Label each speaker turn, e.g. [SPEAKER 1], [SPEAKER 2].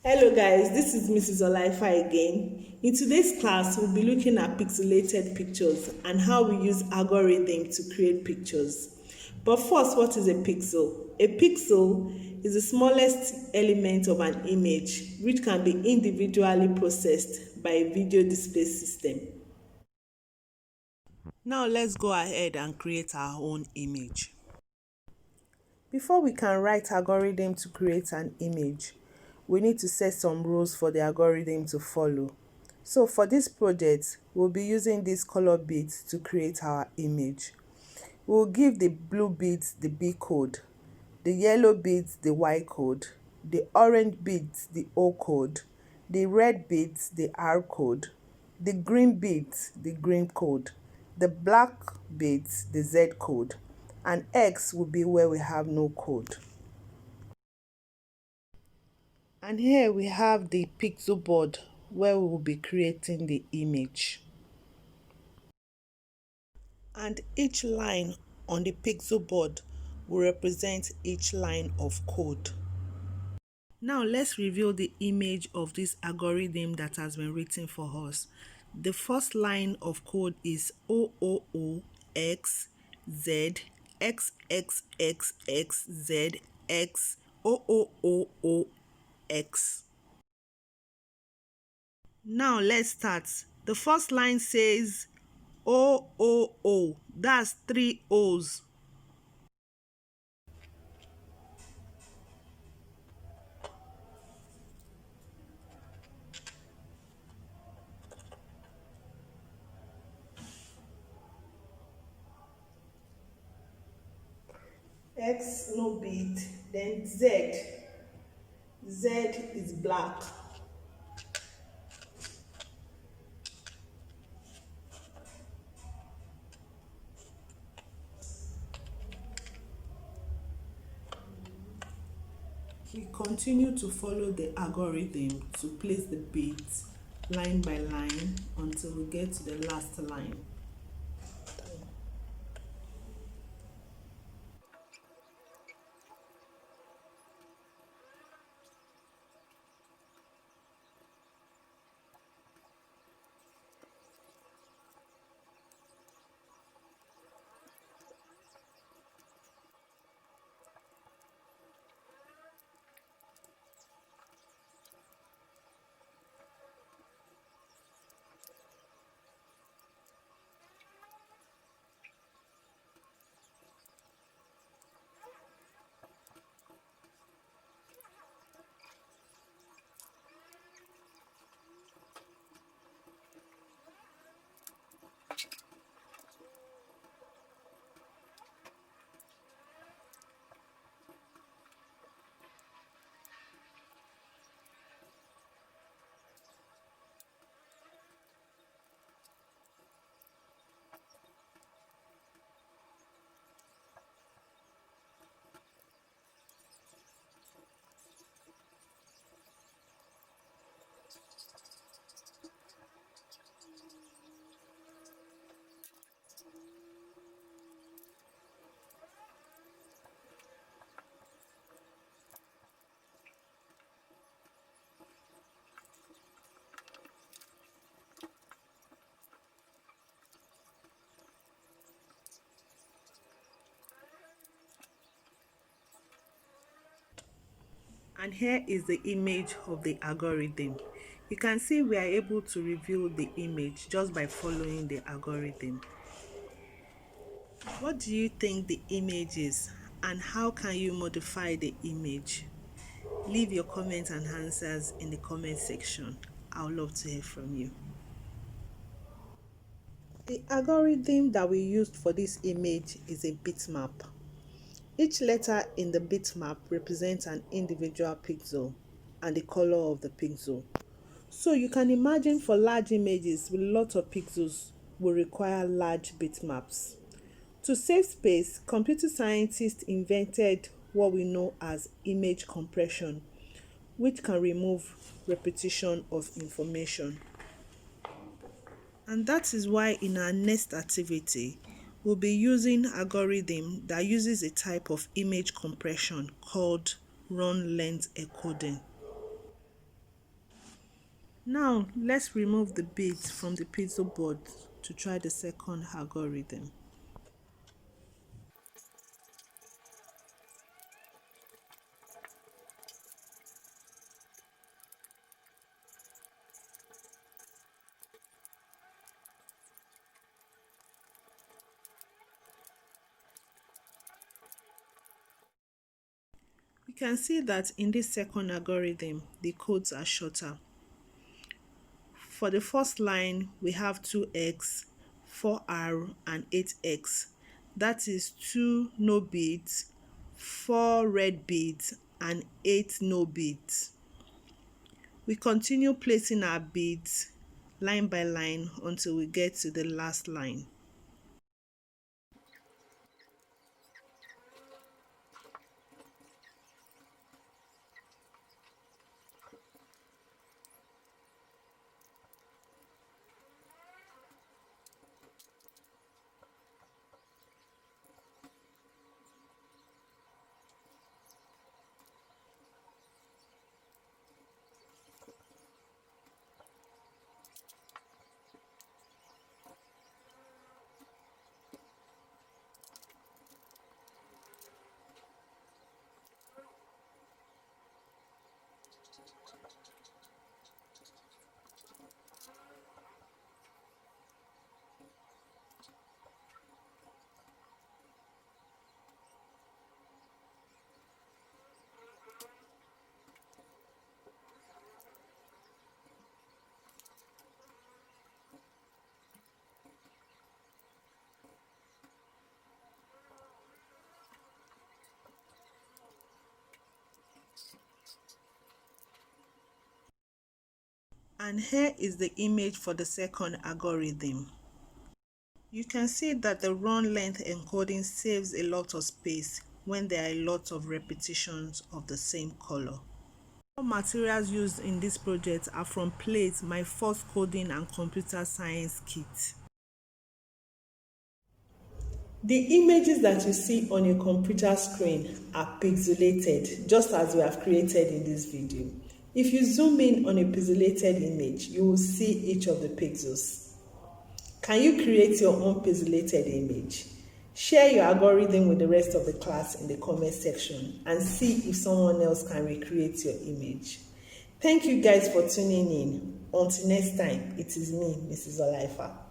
[SPEAKER 1] Hello guys, this is Mrs. Olaifa again. In today's class, we'll be looking at pixelated pictures and how we use algorithm to create pictures. But first, what is a pixel? A pixel is the smallest element of an image which can be individually processed by a video display system. Now let's go ahead and create our own image. Before we can write algorithm to create an image, we need to set some rules for the algorithm to follow. So for this project, we'll be using these color bits to create our image. We'll give the blue bits the B code, the yellow bits the Y code, the orange bits the O code, the red bits the R code, the green bits the green code, the black bits the Z code, and X will be where we have no code. And here we have the pixel board where we will be creating the image. And each line on the pixel board will represent each line of code. Now let's review the image of this algorithm that has been written for us. The first line of code is OOO X Z X X X X Z X OOOO X. Now let's start. The first line says OOO. That's 3 O's. X no bit, then Z. Z is black. We continue to follow the algorithm to place the bits line by line until we get to the last line. And here is the image of the algorithm. You can see we are able to reveal the image just by following the algorithm. What do you think the image is, and how can you modify the image? Leave your comments and answers in the comment section. I would love to hear from you. The algorithm that we used for this image is a bitmap. Each letter in the bitmap represents an individual pixel and the color of the pixel. So you can imagine for large images with lots of pixels will require large bitmaps. To save space, computer scientists invented what we know as image compression, which can remove repetition of information. And that is why in our next activity, we'll be using algorithm that uses a type of image compression called run length encoding. Now let's remove the beads from the pixel board to try the second algorithm. We can see that in this second algorithm, the codes are shorter. For the first line, we have 2x, 4r, and 8x. That is 2 no beads, 4 red beads, and 8 no beads. We continue placing our beads line by line until we get to the last line. And here is the image for the second algorithm. You can see that the run length encoding saves a lot of space when there are a lot of repetitions of the same color. All materials used in this project are from Plate, my first coding and computer science kit. The images that you see on your computer screen are pixelated, just as we have created in this video. If you zoom in on a pixelated image, you will see each of the pixels. Can you create your own pixelated image? Share your algorithm with the rest of the class in the comment section and see if someone else can recreate your image. Thank you guys for tuning in. Until next time, it is me, Mrs. Olaifa.